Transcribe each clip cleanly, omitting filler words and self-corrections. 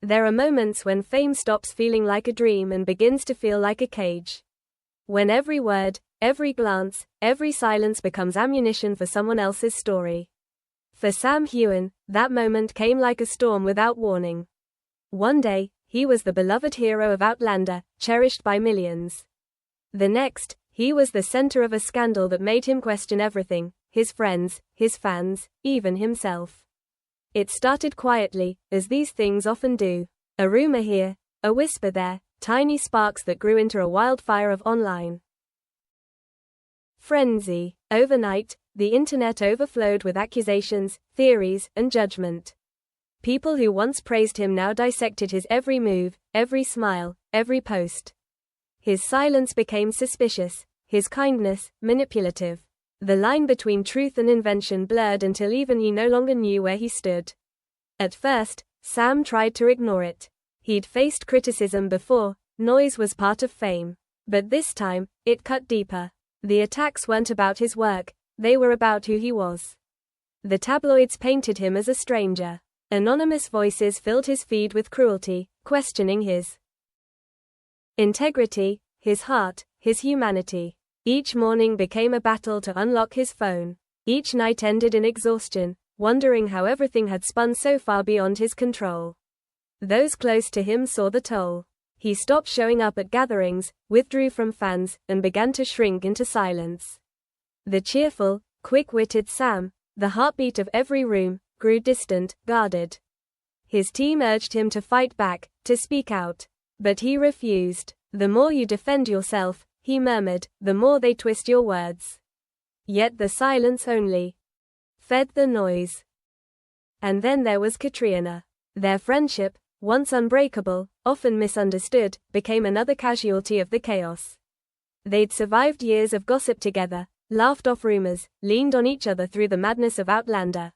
There are moments when fame stops feeling like a dream and begins to feel like a cage. When every word, every glance, every silence becomes ammunition for someone else's story. For Sam Heughan, that moment came like a storm without warning. One day, he was the beloved hero of Outlander, cherished by millions. The next, he was the center of a scandal that made him question everything: his friends, his fans, even himself. It started quietly, as these things often do. A rumor here, a whisper there, tiny sparks that grew into a wildfire of online frenzy. Overnight, the internet overflowed with accusations, theories, and judgment. People who once praised him now dissected his every move, every smile, every post. His silence became suspicious, his kindness, manipulative. The line between truth and invention blurred until even he no longer knew where he stood. At first, Sam tried to ignore it. He'd faced criticism before, noise was part of fame. But this time, it cut deeper. The attacks weren't about his work, they were about who he was. The tabloids painted him as a stranger. Anonymous voices filled his feed with cruelty, questioning his integrity, his heart, his humanity. Each morning became a battle to unlock his phone. Each night ended in exhaustion, wondering how everything had spun so far beyond his control. Those close to him saw the toll. He stopped showing up at gatherings, withdrew from fans, and began to shrink into silence. The cheerful, quick-witted Sam, the heartbeat of every room, grew distant, guarded. His team urged him to fight back, to speak out. But he refused. "The more you defend yourself," he murmured, "the more they twist your words." Yet the silence only fed the noise. And then there was Caitriona. Their friendship, once unbreakable, often misunderstood, became another casualty of the chaos. They'd survived years of gossip together, laughed off rumors, leaned on each other through the madness of Outlander.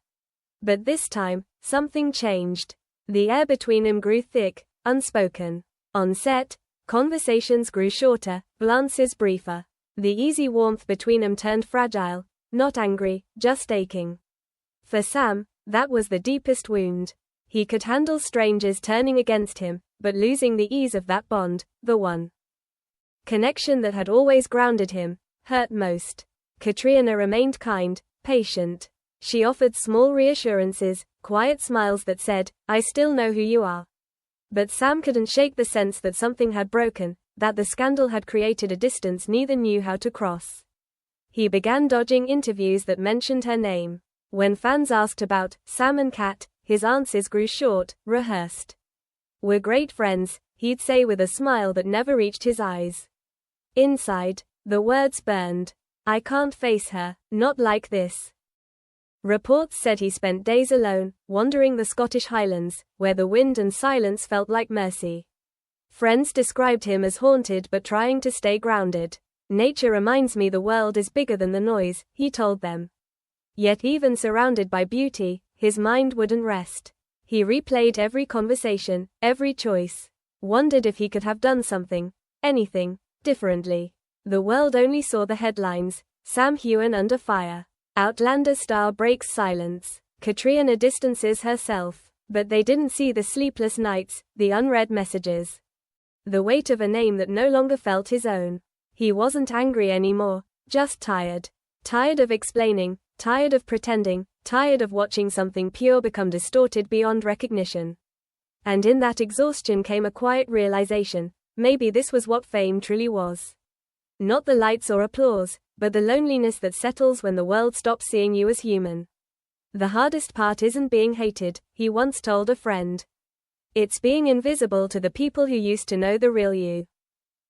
But this time, something changed. The air between them grew thick, unspoken. On set, conversations grew shorter, glances briefer. The easy warmth between them turned fragile, not angry, just aching. For Sam, that was the deepest wound. He could handle strangers turning against him, but losing the ease of that bond, the one connection that had always grounded him, hurt most. Caitriona remained kind, patient. She offered small reassurances, quiet smiles that said, "I still know who you are." But Sam couldn't shake the sense that something had broken, that the scandal had created a distance neither knew how to cross. He began dodging interviews that mentioned her name. When fans asked about Sam and Kat, his answers grew short, rehearsed. "We're great friends," he'd say with a smile that never reached his eyes. Inside, the words burned. "I can't face her, not like this." Reports said he spent days alone, wandering the Scottish Highlands, where the wind and silence felt like mercy. Friends described him as haunted but trying to stay grounded. "Nature reminds me the world is bigger than the noise," he told them. Yet even surrounded by beauty, his mind wouldn't rest. He replayed every conversation, every choice. Wondered if he could have done something, anything, differently. The world only saw the headlines: Sam Heughan under fire. Outlander star breaks silence. Caitriona distances herself. But they didn't see the sleepless nights, the unread messages. The weight of a name that no longer felt his own. He wasn't angry anymore, just tired. Tired of explaining, tired of pretending, tired of watching something pure become distorted beyond recognition. And in that exhaustion came a quiet realization: maybe this was what fame truly was. Not the lights or applause, but the loneliness that settles when the world stops seeing you as human. "The hardest part isn't being hated," he once told a friend. "It's being invisible to the people who used to know the real you."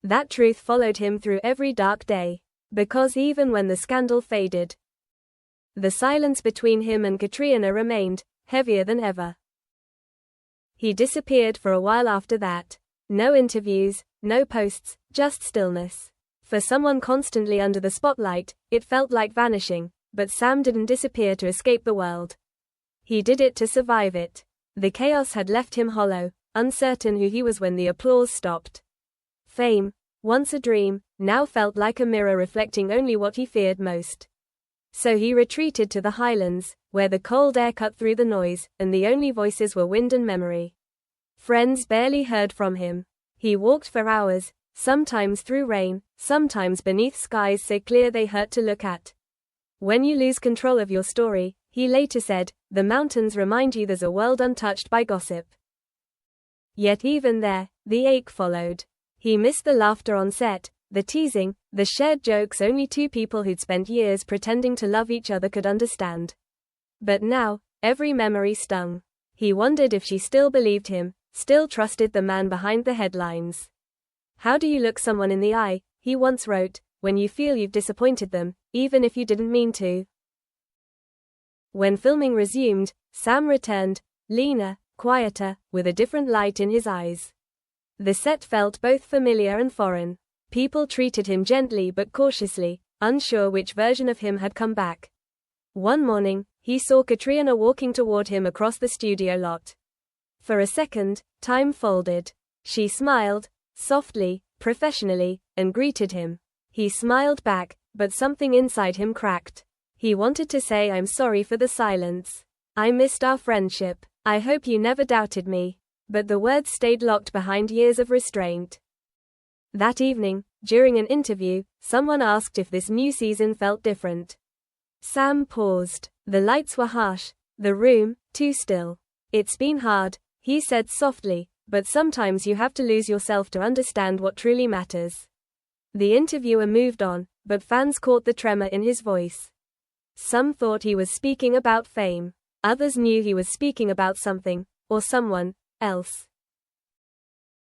That truth followed him through every dark day. Because even when the scandal faded, the silence between him and Caitriona remained, heavier than ever. He disappeared for a while after that. No interviews, no posts, just stillness. For someone constantly under the spotlight, it felt like vanishing, but Sam didn't disappear to escape the world. He did it to survive it. The chaos had left him hollow, uncertain who he was when the applause stopped. Fame, once a dream, now felt like a mirror reflecting only what he feared most. So he retreated to the Highlands, where the cold air cut through the noise, and the only voices were wind and memory. Friends barely heard from him. He walked for hours, sometimes through rain, sometimes beneath skies so clear they hurt to look at. When you lose control of your story, he later said, the mountains remind you there's a world untouched by gossip. Yet even there, the ache followed. He missed the laughter on set, the teasing, the shared jokes only two people who'd spent years pretending to love each other could understand. But now, every memory stung. He wondered if she still believed him, still trusted the man behind the headlines. How do you look someone in the eye, he once wrote, when you feel you've disappointed them, even if you didn't mean to? When filming resumed, Sam returned, leaner, quieter, with a different light in his eyes. The set felt both familiar and foreign. People treated him gently but cautiously, unsure which version of him had come back. One morning, he saw Caitriona walking toward him across the studio lot. For a second, time folded. She smiled, softly, professionally, and greeted him. He smiled back, but something inside him cracked. He wanted to say, I'm sorry for the silence. I missed our friendship. I hope you never doubted me. But the words stayed locked behind years of restraint. That evening, during an interview, someone asked if this new season felt different. Sam paused. The lights were harsh, the room, too still. It's been hard, he said softly, but sometimes you have to lose yourself to understand what truly matters. The interviewer moved on, but fans caught the tremor in his voice. Some thought he was speaking about fame. Others knew he was speaking about something, or someone, else.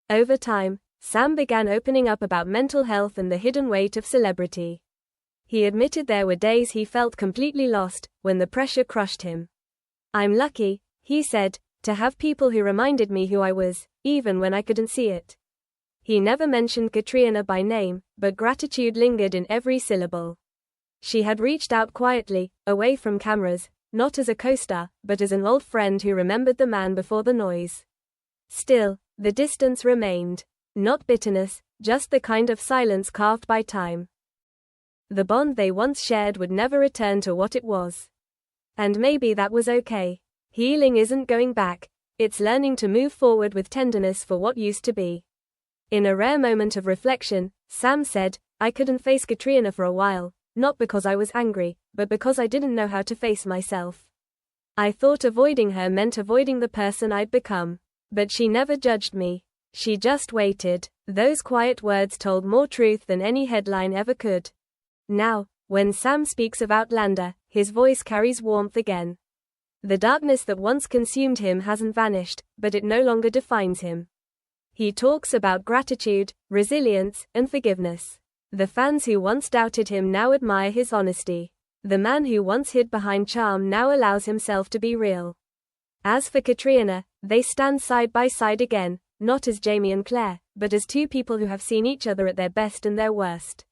Over time, Sam began opening up about mental health and the hidden weight of celebrity. He admitted there were days he felt completely lost, when the pressure crushed him. I'm lucky, he said, to have people who reminded me who I was, even when I couldn't see it. He never mentioned Caitriona by name, but gratitude lingered in every syllable. She had reached out quietly, away from cameras, not as a co-star, but as an old friend who remembered the man before the noise. Still, the distance remained. Not bitterness, just the kind of silence carved by time. The bond they once shared would never return to what it was. And maybe that was okay. Healing isn't going back, it's learning to move forward with tenderness for what used to be. In a rare moment of reflection, Sam said, I couldn't face Caitriona for a while, not because I was angry, but because I didn't know how to face myself. I thought avoiding her meant avoiding the person I'd become. But she never judged me. She just waited. Those quiet words told more truth than any headline ever could. Now, when Sam speaks of Outlander, his voice carries warmth again. The darkness that once consumed him hasn't vanished, but it no longer defines him. He talks about gratitude, resilience, and forgiveness. The fans who once doubted him now admire his honesty. The man who once hid behind charm now allows himself to be real. As for Caitriona, they stand side by side again, not as Jamie and Claire, but as two people who have seen each other at their best and their worst.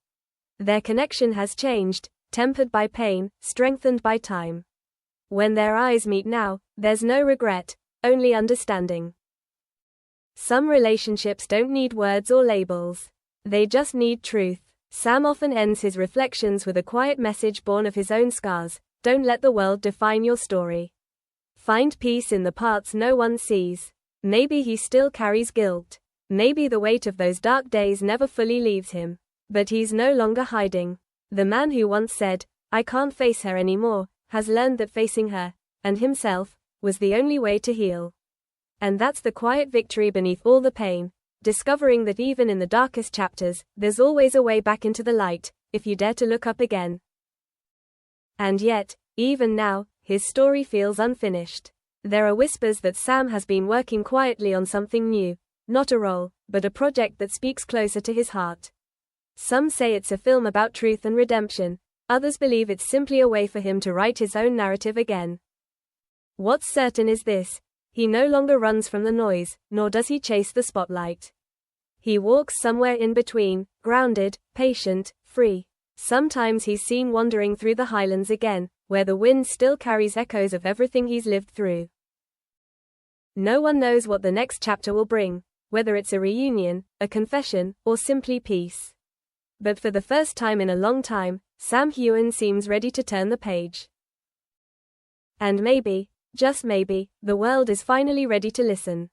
Their connection has changed, tempered by pain, strengthened by time. When their eyes meet now, there's no regret, only understanding. Some relationships don't need words or labels. They just need truth. Sam often ends his reflections with a quiet message born of his own scars. Don't let the world define your story. Find peace in the parts no one sees. Maybe he still carries guilt. Maybe the weight of those dark days never fully leaves him. But he's no longer hiding. The man who once said, I can't face her anymore, has learned that facing her, and himself, was the only way to heal. And that's the quiet victory beneath all the pain, discovering that even in the darkest chapters, there's always a way back into the light, if you dare to look up again. And yet, even now, his story feels unfinished. There are whispers that Sam has been working quietly on something new, not a role, but a project that speaks closer to his heart. Some say it's a film about truth and redemption, others believe it's simply a way for him to write his own narrative again. What's certain is this: he no longer runs from the noise, nor does he chase the spotlight. He walks somewhere in between, grounded, patient, free. Sometimes he's seen wandering through the highlands again, where the wind still carries echoes of everything he's lived through. No one knows what the next chapter will bring, whether it's a reunion, a confession, or simply peace. But for the first time in a long time, Sam Heughan seems ready to turn the page. And maybe, just maybe, the world is finally ready to listen.